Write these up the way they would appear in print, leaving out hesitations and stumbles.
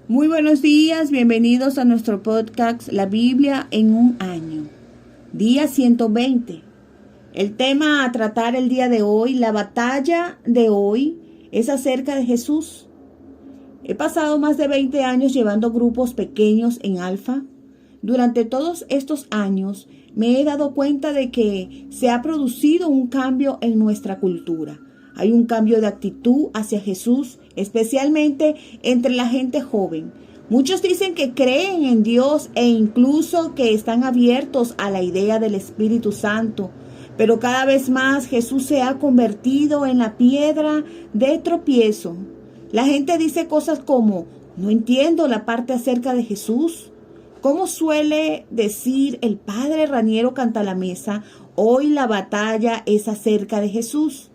Muy buenos días, bienvenidos a nuestro podcast La Biblia en un año, día 120. El tema a tratar el día de hoy, la batalla de hoy, es acerca de Jesús. He pasado más de 20 años llevando grupos pequeños en Alfa. Durante todos estos años me he dado cuenta de que se ha producido un cambio en nuestra cultura. Hay un cambio de actitud hacia Jesús, especialmente entre la gente joven. Muchos dicen que creen en Dios e incluso que están abiertos a la idea del Espíritu Santo. Pero cada vez más Jesús se ha convertido en la piedra de tropiezo. La gente dice cosas como, no entiendo la parte acerca de Jesús. Como suele decir el padre Raniero Cantalamessa, hoy la batalla es acerca de Jesús.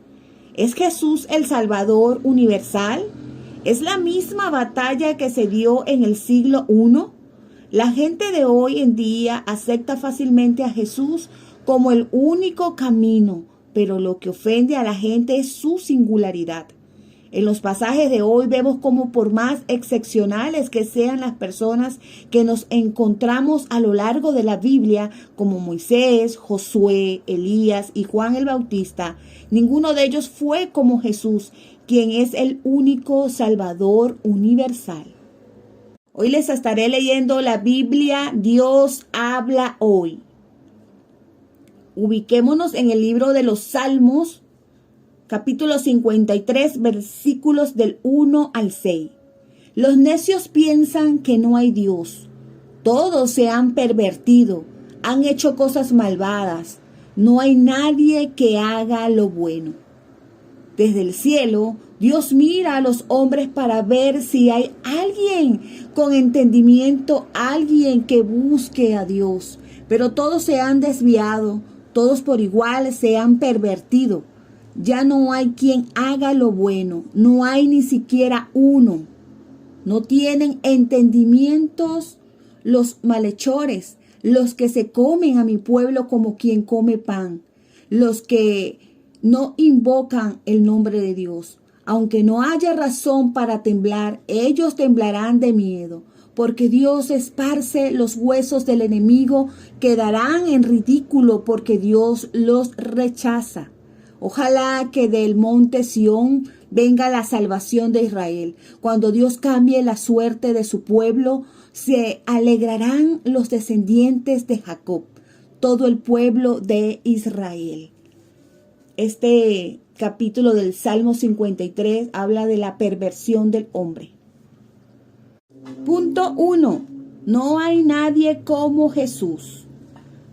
¿Es Jesús el Salvador universal? ¿Es la misma batalla que se dio en el siglo I? La gente de hoy en día acepta fácilmente a Jesús como el único camino, pero lo que ofende a la gente es su singularidad. En los pasajes de hoy vemos cómo por más excepcionales que sean las personas que nos encontramos a lo largo de la Biblia, como Moisés, Josué, Elías y Juan el Bautista, ninguno de ellos fue como Jesús, quien es el único Salvador universal. Hoy les estaré leyendo la Biblia Dios habla hoy. Ubiquémonos en el libro de los Salmos, capítulo 53, versículos del 1 al 6. Los necios piensan que no hay Dios. Todos se han pervertido, han hecho cosas malvadas. No hay nadie que haga lo bueno. Desde el cielo, Dios mira a los hombres para ver si hay alguien con entendimiento, alguien que busque a Dios. Pero todos se han desviado, todos por igual se han pervertido. Ya no hay quien haga lo bueno, no hay ni siquiera uno. No tienen entendimientos los malhechores, los que se comen a mi pueblo como quien come pan, los que no invocan el nombre de Dios. Aunque no haya razón para temblar, ellos temblarán de miedo, porque Dios esparce los huesos del enemigo, quedarán en ridículo porque Dios los rechaza. Ojalá que del monte Sión venga la salvación de Israel. Cuando Dios cambie la suerte de su pueblo, se alegrarán los descendientes de Jacob, todo el pueblo de Israel. Este capítulo del Salmo 53 habla de la perversión del hombre. Punto 1. No hay nadie como Jesús.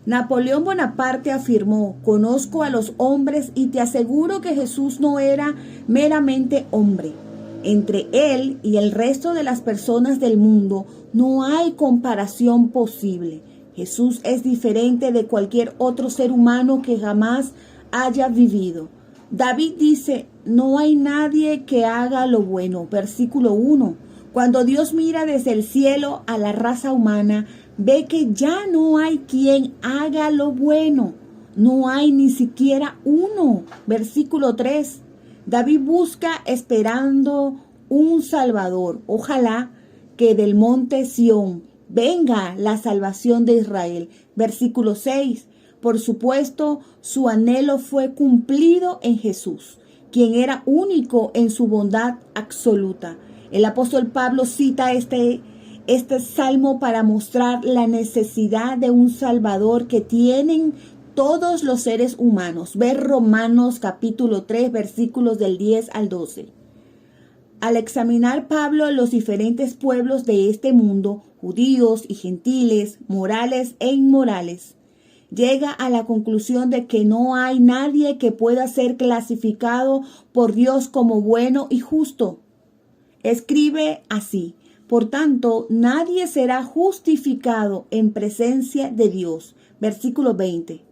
Napoleón Bonaparte afirmó, conozco a los hombres y te aseguro que Jesús no era meramente hombre. Entre él y el resto de las personas del mundo no hay comparación posible. Jesús es diferente de cualquier otro ser humano que jamás haya vivido. David dice, no hay nadie que haga lo bueno. Versículo 1. Cuando Dios mira desde el cielo a la raza humana, ve que ya no hay quien haga lo bueno. No hay ni siquiera uno. Versículo 3. David busca esperando un Salvador. Ojalá que del monte Sión venga la salvación de Israel. Versículo 6. Por supuesto, su anhelo fue cumplido en Jesús, quien era único en su bondad absoluta. El apóstol Pablo cita este salmo para mostrar la necesidad de un Salvador que tienen todos los seres humanos. Ver Romanos capítulo 3, versículos del 10 al 12. Al examinar Pablo los diferentes pueblos de este mundo, judíos y gentiles, morales e inmorales, llega a la conclusión de que no hay nadie que pueda ser clasificado por Dios como bueno y justo. Escribe así: por tanto, nadie será justificado en presencia de Dios. Versículo 20.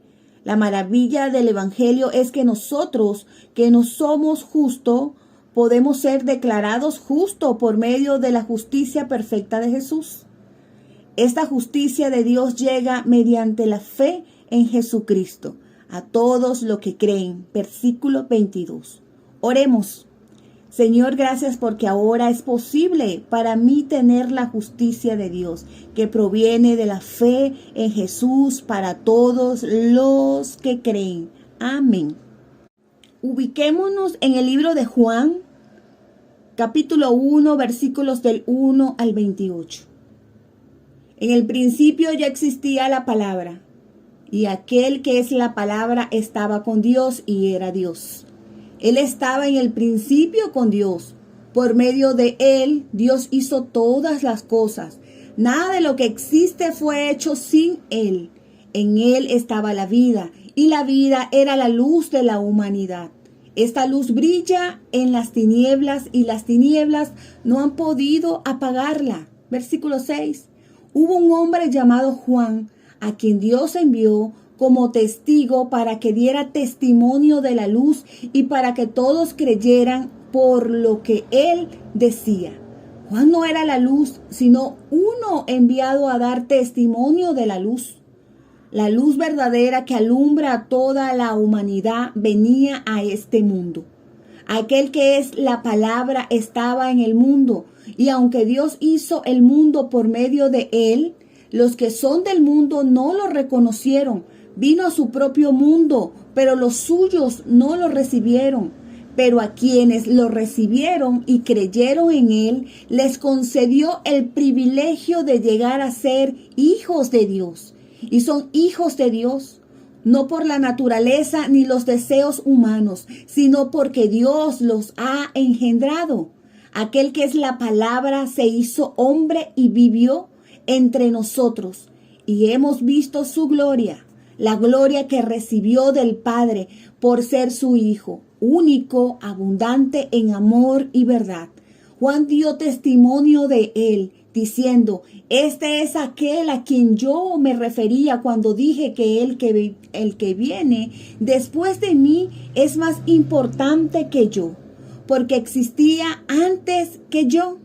La maravilla del Evangelio es que nosotros, que no somos justos, podemos ser declarados justos por medio de la justicia perfecta de Jesús. Esta justicia de Dios llega mediante la fe en Jesucristo a todos los que creen. Versículo 22. Oremos. Señor, gracias porque ahora es posible para mí tener la justicia de Dios, que proviene de la fe en Jesús para todos los que creen. Amén. Ubiquémonos en el libro de Juan, capítulo 1, versículos del 1 al 28. En el principio ya existía la palabra, y aquel que es la palabra estaba con Dios y era Dios. Él estaba en el principio con Dios. Por medio de él, Dios hizo todas las cosas. Nada de lo que existe fue hecho sin él. En él estaba la vida, y la vida era la luz de la humanidad. Esta luz brilla en las tinieblas, y las tinieblas no han podido apagarla. Versículo 6. Hubo un hombre llamado Juan, a quien Dios envió como testigo para que diera testimonio de la luz y para que todos creyeran por lo que él decía. Juan no era la luz, sino uno enviado a dar testimonio de la luz. La luz verdadera que alumbra a toda la humanidad venía a este mundo. Aquel que es la palabra estaba en el mundo, y aunque Dios hizo el mundo por medio de él, los que son del mundo no lo reconocieron. Vino a su propio mundo, pero los suyos no lo recibieron. Pero a quienes lo recibieron y creyeron en él, les concedió el privilegio de llegar a ser hijos de Dios. Y son hijos de Dios, no por la naturaleza ni los deseos humanos, sino porque Dios los ha engendrado. Aquel que es la palabra se hizo hombre y vivió entre nosotros, y hemos visto su gloria. La gloria que recibió del Padre por ser su Hijo, único, abundante en amor y verdad. Juan dio testimonio de él, diciendo, este es aquel a quien yo me refería cuando dije que el que viene después de mí es más importante que yo, porque existía antes que yo.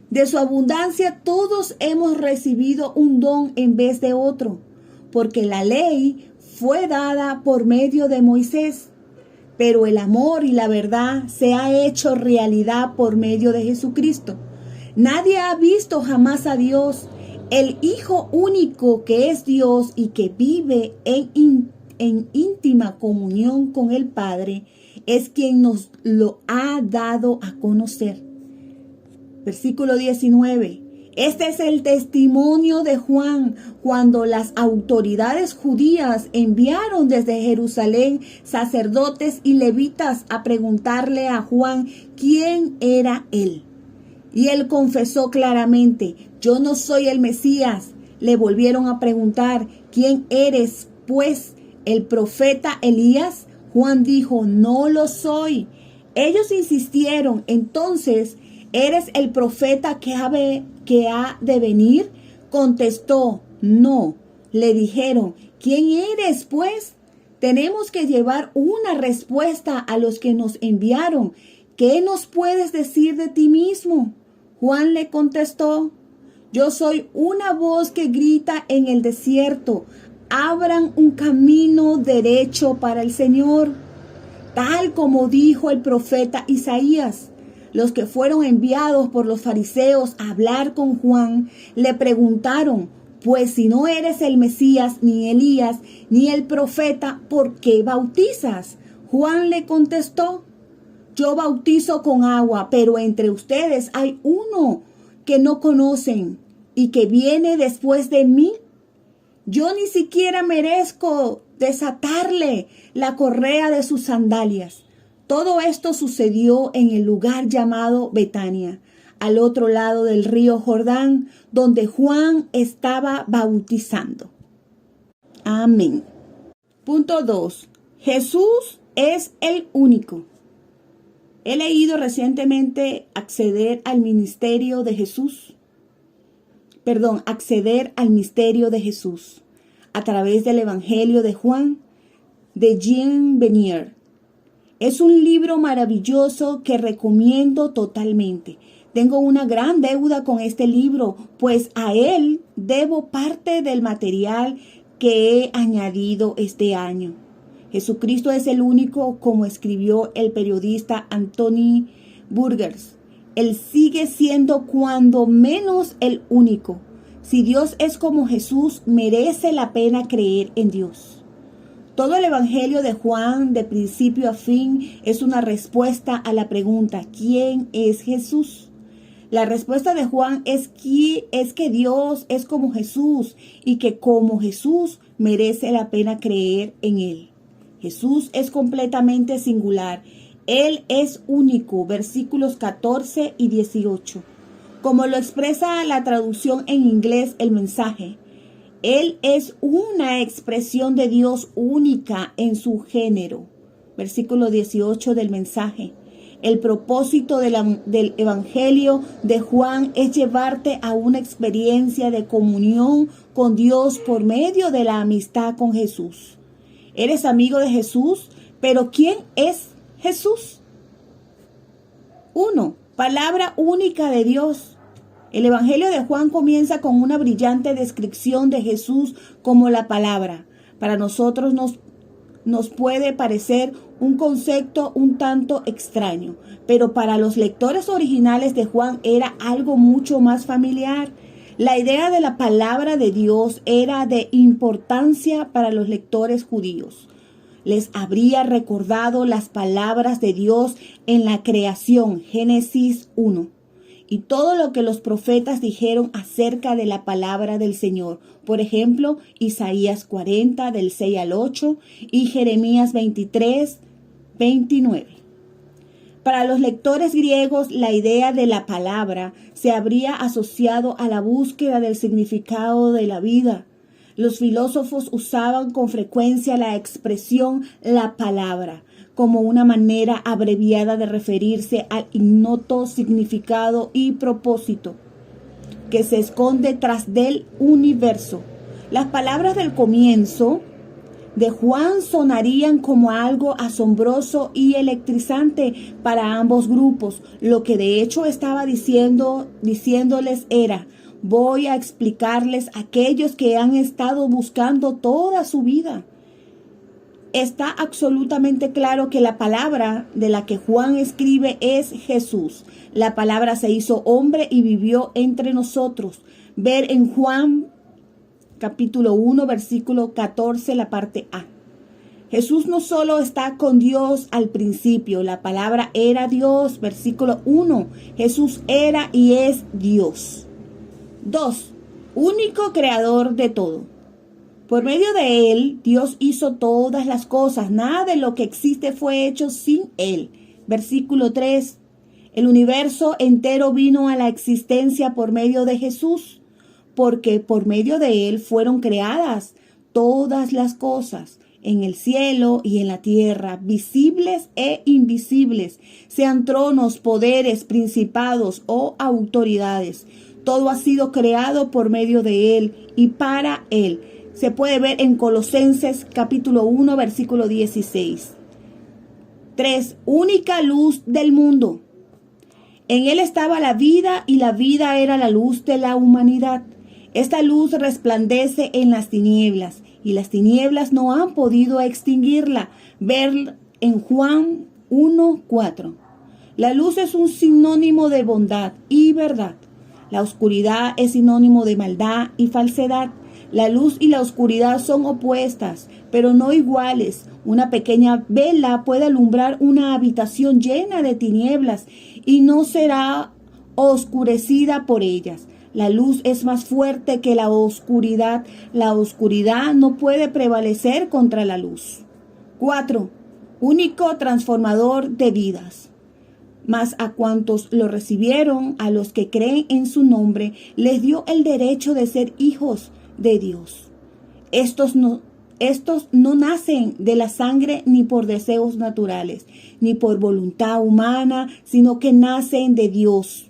De su abundancia todos hemos recibido un don en vez de otro, porque la ley fue dada por medio de Moisés, pero el amor y la verdad se ha hecho realidad por medio de Jesucristo. Nadie ha visto jamás a Dios. El Hijo único que es Dios y que vive en íntima comunión con el Padre es quien nos lo ha dado a conocer. Versículo 19. Este es el testimonio de Juan cuando las autoridades judías enviaron desde Jerusalén sacerdotes y levitas a preguntarle a Juan quién era él. Y él confesó claramente, yo no soy el Mesías. Le volvieron a preguntar, ¿quién eres, pues, el profeta Elías? Juan dijo, no lo soy. Ellos insistieron, entonces, ¿eres el profeta que ha de venir? Contestó, no. Le dijeron, ¿quién eres, pues? Tenemos que llevar una respuesta a los que nos enviaron. ¿Qué nos puedes decir de ti mismo? Juan le contestó, yo soy una voz que grita en el desierto, abran un camino derecho para el Señor, tal como dijo el profeta Isaías. Los que fueron enviados por los fariseos a hablar con Juan le preguntaron, pues si no eres el Mesías, ni Elías, ni el profeta, ¿por qué bautizas? Juan le contestó, yo bautizo con agua, pero entre ustedes hay uno que no conocen y que viene después de mí. Yo ni siquiera merezco desatarle la correa de sus sandalias. Todo esto sucedió en el lugar llamado Betania, al otro lado del río Jordán, donde Juan estaba bautizando. Amén. Punto 2. Jesús es el único. He leído recientemente acceder al misterio de Jesús a través del Evangelio de Juan de Jean Vanier. Es un libro maravilloso que recomiendo totalmente. Tengo una gran deuda con este libro, pues a él debo parte del material que he añadido este año. Jesucristo es el único, como escribió el periodista Anthony Burgers. Él sigue siendo cuando menos el único. Si Dios es como Jesús, merece la pena creer en Dios. Todo el Evangelio de Juan, de principio a fin, es una respuesta a la pregunta, ¿quién es Jesús? La respuesta de Juan es que Dios es como Jesús y que como Jesús merece la pena creer en Él. Jesús es completamente singular. Él es único, versículos 14 y 18. Como lo expresa la traducción en inglés, el mensaje. Él es una expresión de Dios única en su género. Versículo 18 del mensaje. El propósito del Evangelio de Juan es llevarte a una experiencia de comunión con Dios por medio de la amistad con Jesús. Eres amigo de Jesús, pero ¿quién es Jesús? 1. Palabra única de Dios. El Evangelio de Juan comienza con una brillante descripción de Jesús como la palabra. Para nosotros nos puede parecer un concepto un tanto extraño, pero para los lectores originales de Juan era algo mucho más familiar. La idea de la palabra de Dios era de importancia para los lectores judíos. Les habría recordado las palabras de Dios en la creación, Génesis 1, y todo lo que los profetas dijeron acerca de la palabra del Señor. Por ejemplo, Isaías 40, del 6 al 8, y Jeremías 23, 29. Para los lectores griegos, la idea de la palabra se habría asociado a la búsqueda del significado de la vida. Los filósofos usaban con frecuencia la expresión la palabra como una manera abreviada de referirse al ignoto significado y propósito que se esconde tras del universo. Las palabras del comienzo de Juan sonarían como algo asombroso y electrizante para ambos grupos. Lo que de hecho estaba diciéndoles era: voy a explicarles a aquellos que han estado buscando toda su vida. Está absolutamente claro que la palabra de la que Juan escribe es Jesús. La palabra se hizo hombre y vivió entre nosotros. Ver en Juan capítulo 1, versículo 14, la parte A. Jesús no solo está con Dios al principio, la palabra era Dios, versículo 1. Jesús era y es Dios. 2. Único creador de todo. Por medio de Él, Dios hizo todas las cosas. Nada de lo que existe fue hecho sin Él. Versículo 3. El universo entero vino a la existencia por medio de Jesús, porque por medio de Él fueron creadas todas las cosas, en el cielo y en la tierra, visibles e invisibles, sean tronos, poderes, principados o autoridades. Todo ha sido creado por medio de Él y para Él. Se puede ver en Colosenses capítulo 1, versículo 16. 3. Única luz del mundo. En Él estaba la vida y la vida era la luz de la humanidad. Esta luz resplandece en las tinieblas y las tinieblas no han podido extinguirla. Ver en Juan 1, 4. La luz es un sinónimo de bondad y verdad. La oscuridad es sinónimo de maldad y falsedad. La luz y la oscuridad son opuestas, pero no iguales. Una pequeña vela puede alumbrar una habitación llena de tinieblas y no será oscurecida por ellas. La luz es más fuerte que la oscuridad. La oscuridad no puede prevalecer contra la luz. 4. Único transformador de vidas. Mas a cuantos lo recibieron, a los que creen en su nombre, les dio el derecho de ser hijos de Dios. Estos no nacen de la sangre ni por deseos naturales, ni por voluntad humana, sino que nacen de Dios.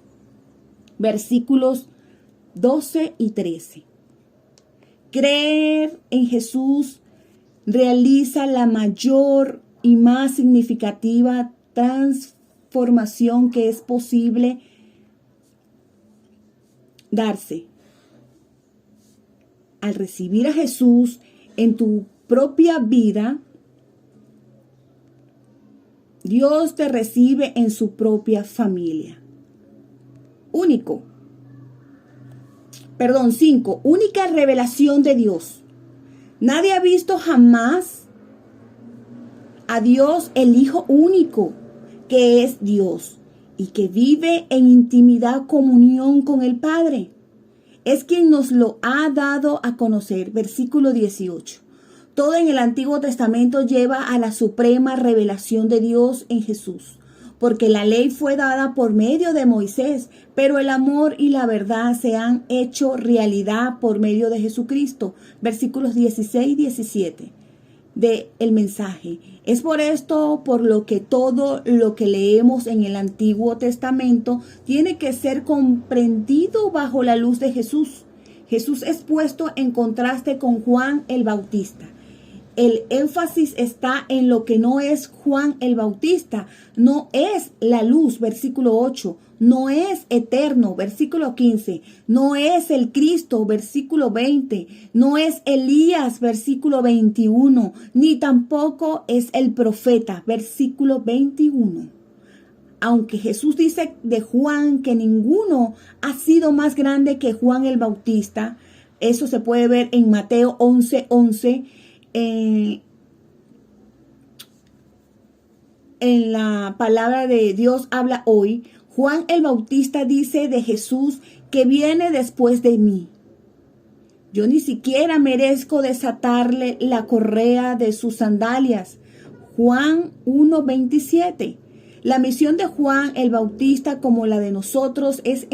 Versículos 12 y 13. Creer en Jesús realiza la mayor y más significativa transformación que es posible darse. Al recibir a Jesús en tu propia vida, Dios te recibe en su propia familia. 5. Única revelación de Dios. Nadie ha visto jamás a Dios, el Hijo único, que es Dios y que vive en intimidad comunión con el Padre. Es quien nos lo ha dado a conocer. Versículo 18. Todo en el Antiguo Testamento lleva a la suprema revelación de Dios en Jesús, porque la ley fue dada por medio de Moisés, pero el amor y la verdad se han hecho realidad por medio de Jesucristo. Versículos 16 y 17 del mensaje. Es por esto por lo que todo lo que leemos en el Antiguo Testamento tiene que ser comprendido bajo la luz de Jesús. Jesús es puesto en contraste con Juan el Bautista. El énfasis está en lo que no es Juan el Bautista, no es la luz, versículo 8, no es eterno, versículo 15, no es el Cristo, versículo 20, no es Elías, versículo 21, ni tampoco es el profeta, versículo 21. Aunque Jesús dice de Juan que ninguno ha sido más grande que Juan el Bautista, eso se puede ver en Mateo 11:11. En la palabra de Dios habla hoy, Juan el Bautista dice de Jesús que viene después de mí. Yo ni siquiera merezco desatarle la correa de sus sandalias. Juan 1:27. La misión de Juan el Bautista, como la de nosotros, es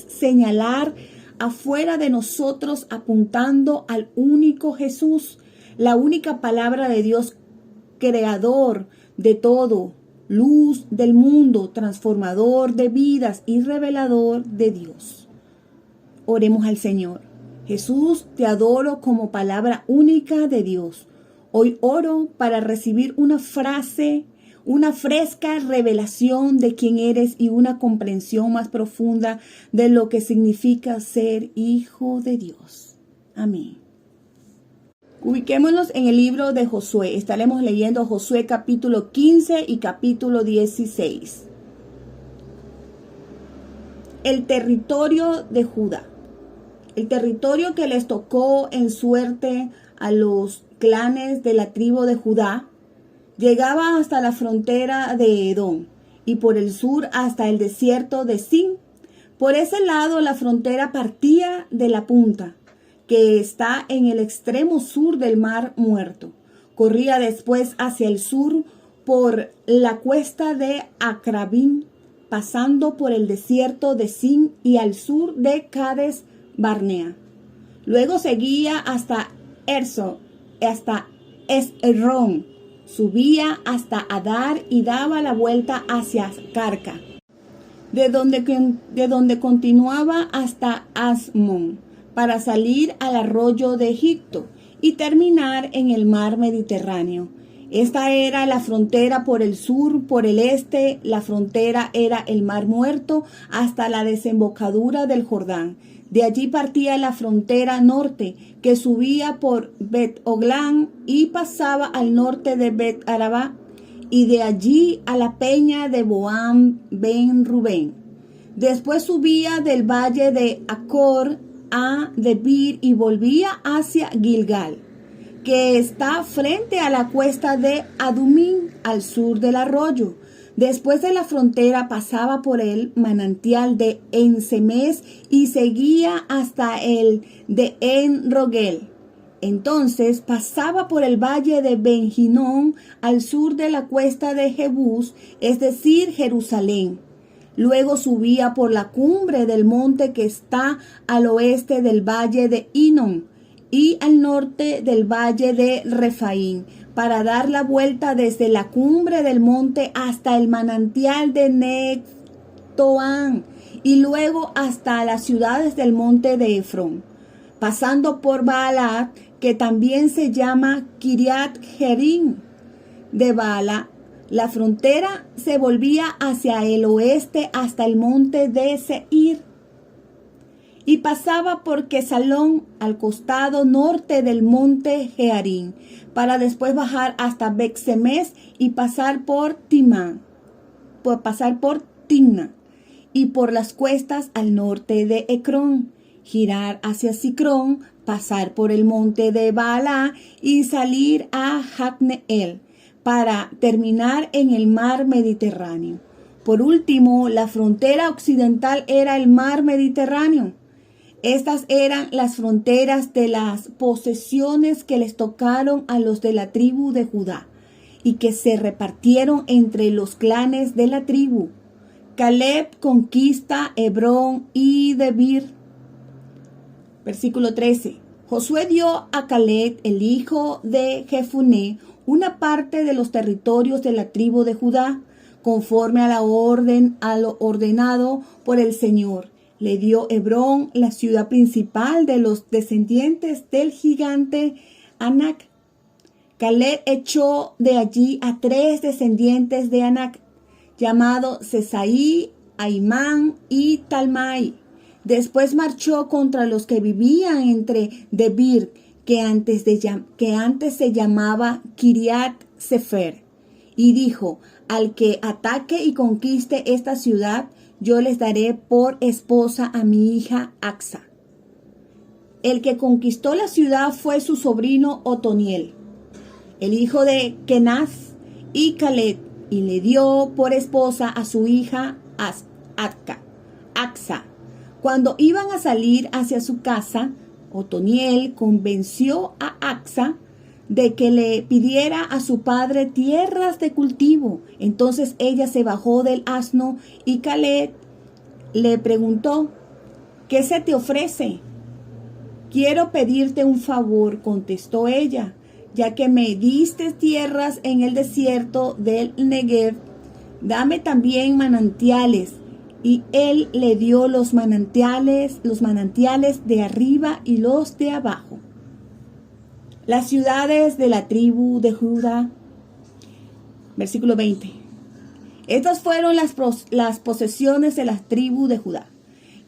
señalar afuera de nosotros, apuntando al único Jesús, la única palabra de Dios, creador de todo, luz del mundo, transformador de vidas y revelador de Dios. Oremos al Señor. Jesús, te adoro como palabra única de Dios. Hoy oro para recibir una fresca revelación de quién eres y una comprensión más profunda de lo que significa ser hijo de Dios. Amén. Ubiquémonos en el libro de Josué. Estaremos leyendo Josué capítulo 15 y capítulo 16. El territorio de Judá. El territorio que les tocó en suerte a los clanes de la tribu de Judá llegaba hasta la frontera de Edom y por el sur hasta el desierto de Sin. Por ese lado la frontera partía de la punta que está en el extremo sur del Mar Muerto. Corría después hacia el sur por la cuesta de Acrabín, pasando por el desierto de Sin y al sur de Cades Barnea. Luego seguía hasta Esrón, subía hasta Adar y daba la vuelta hacia Carca, de donde continuaba hasta Asmón, para salir al arroyo de Egipto y terminar en el mar Mediterráneo. Esta era la frontera por el sur. Por el este, la frontera era el Mar Muerto hasta la desembocadura del Jordán. De allí partía la frontera norte, que subía por Bet-Oglán y pasaba al norte de Bet-Arabá, y de allí a la peña de Boam ben Rubén. Después subía del valle de Acor a Debir y volvía hacia Gilgal, que está frente a la cuesta de Adumín, al sur del arroyo. Después de la frontera pasaba por el manantial de En-Semes y seguía hasta el de En-Rogel. Entonces pasaba por el valle de Ben-Hinnom al sur de la cuesta de Jebús, es decir, Jerusalén. Luego subía por la cumbre del monte que está al oeste del valle de Hinnom y al norte del valle de Refaín, para dar la vuelta desde la cumbre del monte hasta el manantial de Neftoán y luego hasta las ciudades del monte de Efrón, pasando por Baalat, que también se llama Kiriat Jearim. De Baalat, la frontera se volvía hacia el oeste hasta el monte de Seir y pasaba por Quesalón al costado norte del monte Jearín, para después bajar hasta Bet-Semes y pasar por Timna, y por las cuestas al norte de Ecrón, girar hacia Sicrón, pasar por el monte de Baalá y salir a Jacneel, para terminar en el mar Mediterráneo. Por último, la frontera occidental era el mar Mediterráneo. Estas eran las fronteras de las posesiones que les tocaron a los de la tribu de Judá y que se repartieron entre los clanes de la tribu. Caleb conquista Hebrón y Debir. Versículo 13. Josué dio a Caleb, el hijo de Jefuné, una parte de los territorios de la tribu de Judá, conforme a lo ordenado por el Señor. Le dio Hebrón, la ciudad principal de los descendientes del gigante Anac. Caleb echó de allí a 3 descendientes de Anac, llamados Sesaí, Aimán y Talmai. Después marchó contra los que vivían entre Debir, que antes se llamaba Kiriat Sefer, y dijo: al que ataque y conquiste esta ciudad, yo les daré por esposa a mi hija Axa. El que conquistó la ciudad fue su sobrino Otoniel, el hijo de Kenaz y Caleb, y le dio por esposa a su hija Axa. Cuando iban a salir hacia su casa, Otoniel convenció a Axa de que le pidiera a su padre tierras de cultivo. Entonces ella se bajó del asno y Caleb le preguntó: ¿qué se te ofrece? Quiero pedirte un favor, contestó ella, ya que me diste tierras en el desierto del Negev, dame también manantiales. Y él le dio los manantiales de arriba y los de abajo. Las ciudades de la tribu de Judá. Versículo 20. Estas fueron las posesiones de la tribu de Judá,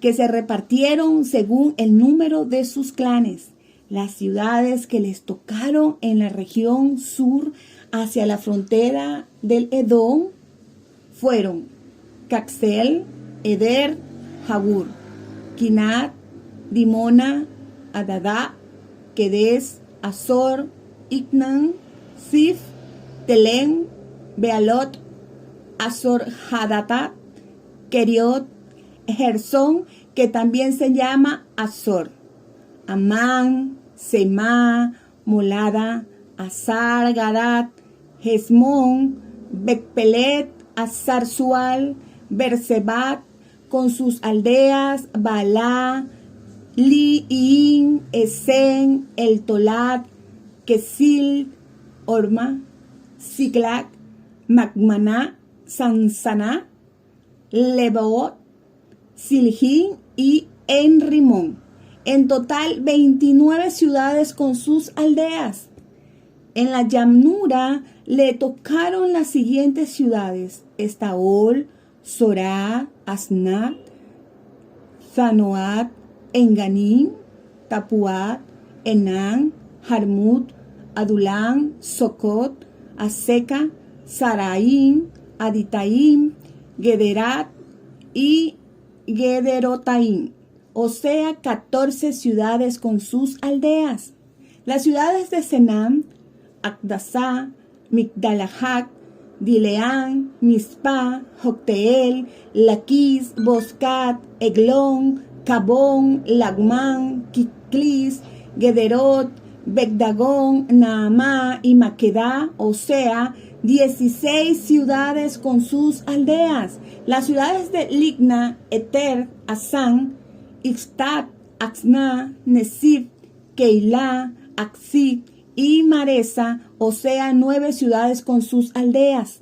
que se repartieron según el número de sus clanes. Las ciudades que les tocaron en la región sur hacia la frontera del Edom fueron Caxel, Eder, Jagur, Kinat, Dimona, Adadá, Kedes, Azor, Iknan, Sif, Telem, Bealot, Azor Hadatat, Keriot, Gersón, que también se llama Azor, Amán, Semá, Molada, Azar, Gadat, Hesmón, Becpelet, Azar Sual, Bersebat, con sus aldeas, Balá, Liín, Esen, El Tolat, Kesil, Orma, Ziklag, Macmaná, Sansaná, Lebaot, Siljín y Enrimón. En total 29 ciudades con sus aldeas. En la llanura le tocaron las siguientes ciudades: Estaol, Sorá, Asnat, Zanoat, Enganim, Tapuat, Enán, Jarmut, Adulán, Socot, Aseca, Saraín, Aditaim, Gederat y Gederotaim, o sea, 14 ciudades con sus aldeas. Las ciudades de Senam, Akdasá, Migdalahac, Dileán, Mispa, Jocteel, Laquis, Boscat, Eglón, Cabón, Lagmán, Kiklis, Gederot, Begdagón, Naamá y Maquedá, o sea, 16 ciudades con sus aldeas. Las ciudades de Ligna, Eter, Asán, Ixtat, Axná, Nesib, Keilah, Axib y Maresa, o sea, 9 ciudades con sus aldeas.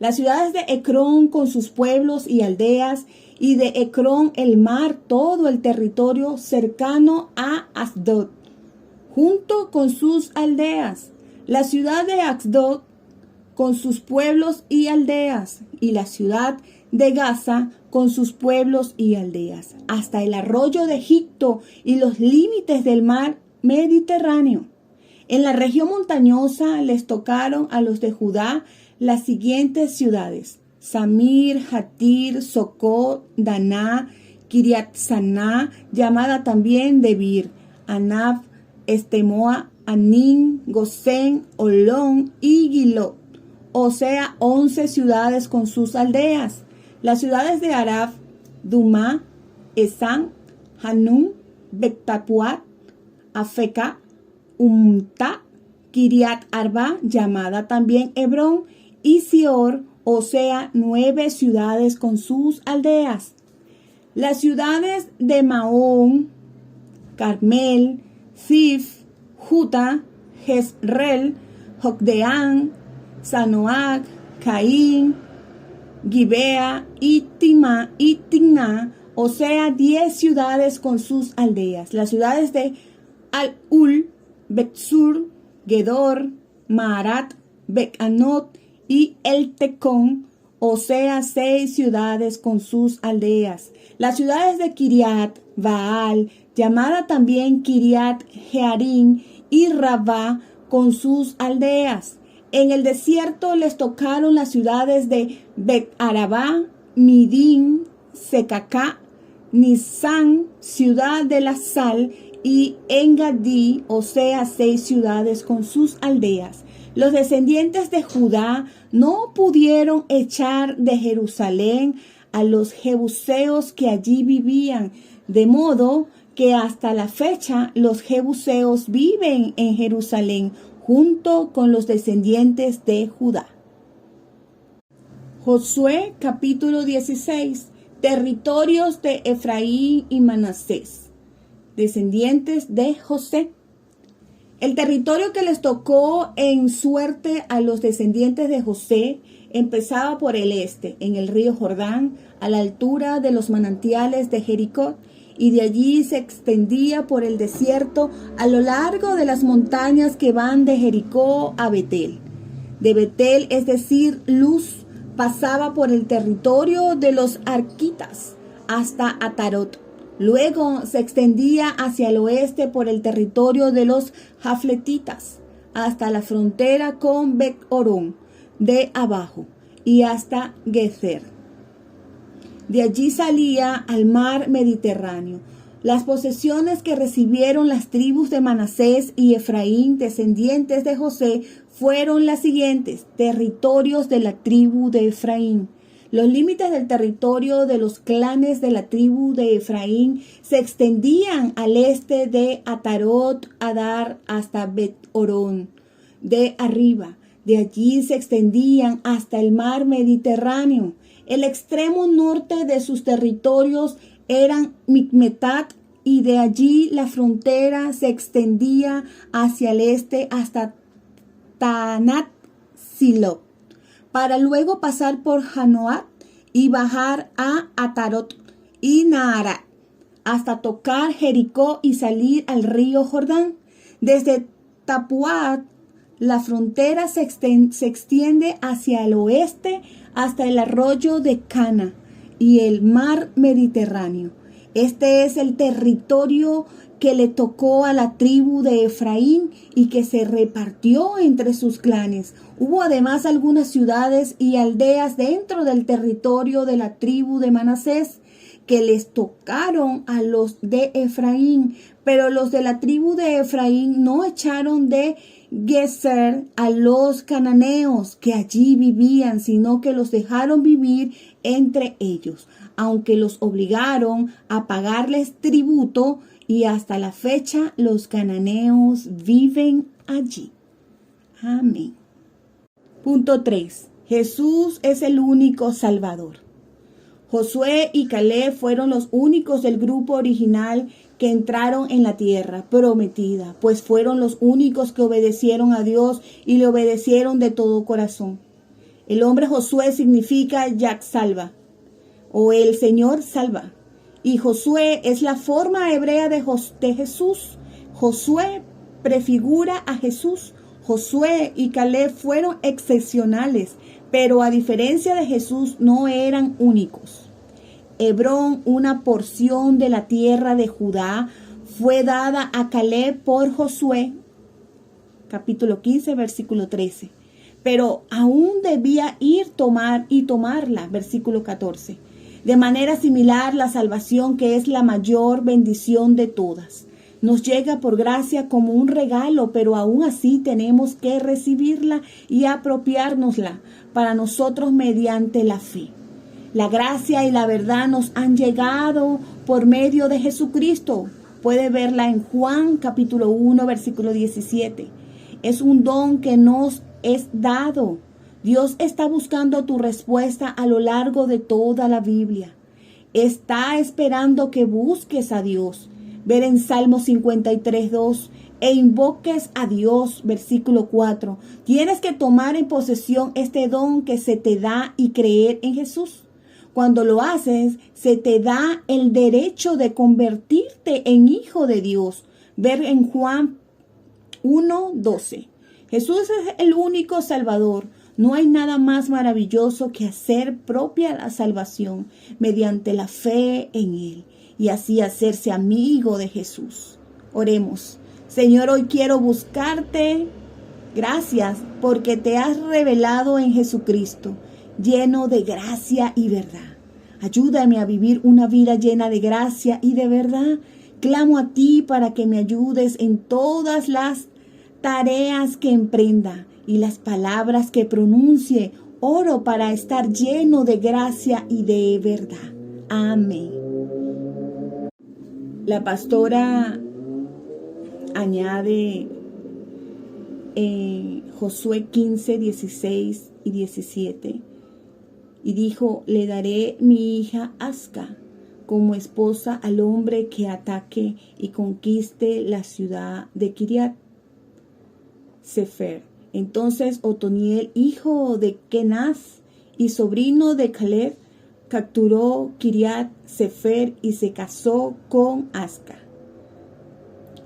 Las ciudades de Ecrón con sus pueblos y aldeas, y de Ecrón el mar, todo el territorio cercano a Asdod, junto con sus aldeas. La ciudad de Asdod con sus pueblos y aldeas, y la ciudad de Gaza con sus pueblos y aldeas, hasta el arroyo de Egipto y los límites del mar Mediterráneo. En la región montañosa les tocaron a los de Judá las siguientes ciudades: Samir, Jatir, Socot, Daná, Kiriat Saná, llamada también Debir, Anab, Estemoa, Anín, Gosén, Olón y Gilot, o sea, 11 ciudades con sus aldeas. Las ciudades de Arab, Dumá, Esán, Hanún, Bectapuat, Afeca, Umta, Kiriat Arba, llamada también Hebrón, y Sior, o sea, 9 ciudades con sus aldeas. Las ciudades de Maón, Carmel, Zif, Juta, Jezreel, Jocdeán, Sanoac, Caín, Gibea y Timná, o sea, 10 ciudades con sus aldeas. Las ciudades de Al-Ul, Betsur, Gedor, Maarat, Becanot y El Tecón, o sea, 6 ciudades con sus aldeas. Las ciudades de Kiriat Baal, llamada también Kiriat Jearim, y Rabá con sus aldeas. En el desierto les tocaron las ciudades de Bet-Arabá, Midín, Secacá, Nisán, ciudad de la sal, y Engadí, o sea, 6 ciudades con sus aldeas. Los descendientes de Judá no pudieron echar de Jerusalén a los jebuseos que allí vivían, de modo que hasta la fecha los jebuseos viven en Jerusalén junto con los descendientes de Judá. Josué capítulo 16. Territorios de Efraín y Manasés. Descendientes de José. El territorio que les tocó en suerte a los descendientes de José empezaba por el este, en el río Jordán, a la altura de los manantiales de Jericó, y de allí se extendía por el desierto a lo largo de las montañas que van de Jericó a Betel. De Betel, es decir, Luz, pasaba por el territorio de los arquitas hasta Atarot. Luego se extendía hacia el oeste por el territorio de los jafletitas hasta la frontera con Bet-Orón de abajo y hasta Gezer. De allí salía al mar Mediterráneo. Las posesiones que recibieron las tribus de Manasés y Efraín, descendientes de José, fueron las siguientes: territorios de la tribu de Efraín. Los límites del territorio de los clanes de la tribu de Efraín se extendían al este de Atarot Adar hasta Bet-Orón de arriba. De allí se extendían hasta el mar Mediterráneo. El extremo norte de sus territorios eran Micmetat, y de allí la frontera se extendía hacia el este hasta Tanat Silo, para luego pasar por Janoat y bajar a Atarot y Naarat, hasta tocar Jericó y salir al río Jordán. Desde Tapuat, la frontera se extiende hacia el oeste hasta el arroyo de Cana y el mar Mediterráneo. Este es el territorio que le tocó a la tribu de Efraín y que se repartió entre sus clanes. Hubo además algunas ciudades y aldeas dentro del territorio de la tribu de Manasés que les tocaron a los de Efraín, pero los de la tribu de Efraín no echaron de Gezer a los cananeos que allí vivían, sino que los dejaron vivir entre ellos, aunque los obligaron a pagarles tributo, y hasta la fecha los cananeos viven allí. Amén. Punto 3. Jesús es el único Salvador. Josué y Caleb fueron los únicos del grupo original que entraron en la tierra prometida, pues fueron los únicos que obedecieron a Dios y le obedecieron de todo corazón. El nombre Josué significa Yah salva, o el Señor salva, y Josué es la forma hebrea de Jesús. Josué prefigura a Jesús. Josué y Caleb fueron excepcionales, Pero a diferencia de Jesús, no eran únicos. Hebrón, una porción de la tierra de Judá, fue dada a Caleb por Josué, capítulo 15, versículo 13. Pero aún debía ir y tomarla, versículo 14. De manera similar, la salvación, que es la mayor bendición de todas, nos llega por gracia como un regalo, pero aún así tenemos que recibirla y apropiárnosla para nosotros mediante la fe. La gracia y la verdad nos han llegado por medio de Jesucristo. Puede verla en Juan capítulo 1, versículo 17. Es un don que nos es dado. Dios está buscando tu respuesta a lo largo de toda la Biblia. Está esperando que busques a Dios. Ver en Salmo 53:2, e invoques a Dios, versículo 4. Tienes que tomar en posesión este don que se te da y creer en Jesús. Cuando lo haces, se te da el derecho de convertirte en hijo de Dios. Ver en Juan 1:12. Jesús es el único Salvador. No hay nada más maravilloso que hacer propia la salvación mediante la fe en Él y así hacerse amigo de Jesús. Oremos. Señor, hoy quiero buscarte. Gracias porque te has revelado en Jesucristo, lleno de gracia y verdad. Ayúdame a vivir una vida llena de gracia y de verdad. Clamo a ti para que me ayudes en todas las tareas que emprenda y las palabras que pronuncie. Oro para estar lleno de gracia y de verdad. Amén. La pastora añade en Josué 15, 16 y 17, y dijo: le daré mi hija Asca como esposa al hombre que ataque y conquiste la ciudad de Kiriat Sefer. Entonces Otoniel, hijo de Kenaz y sobrino de Caleb, capturó Kiriat Sefer y se casó con Asca.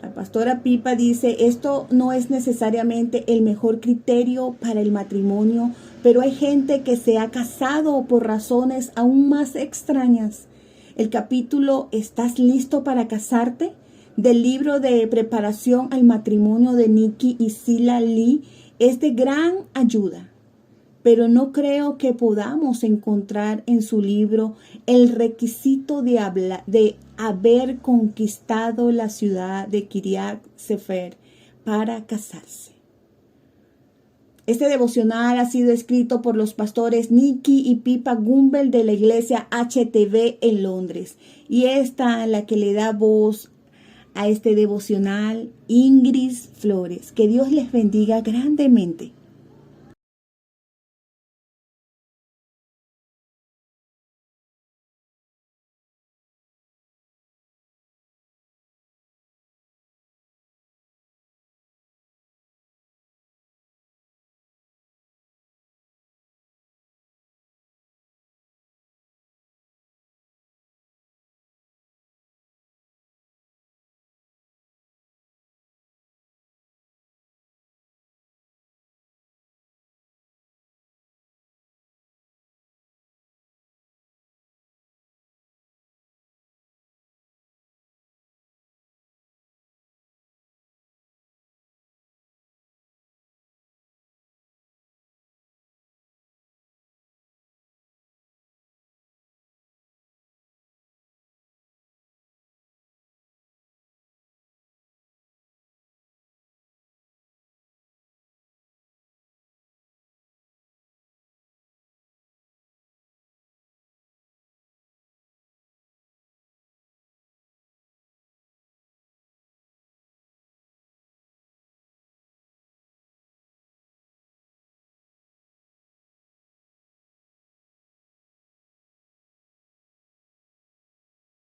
La pastora Pipa dice: esto no es necesariamente el mejor criterio para el matrimonio, pero hay gente que se ha casado por razones aún más extrañas. El capítulo ¿Estás listo para casarte?, del libro de preparación al matrimonio de Nikki y Sila Lee es de gran ayuda, pero no creo que podamos encontrar en su libro el requisito de haber conquistado la ciudad de Kiriat Sefer para casarse. Este devocional ha sido escrito por los pastores Nikki y Pipa Gumbel de la iglesia HTV en Londres, y esta la que le da voz a este devocional, Ingrid Flores. Que Dios les bendiga grandemente.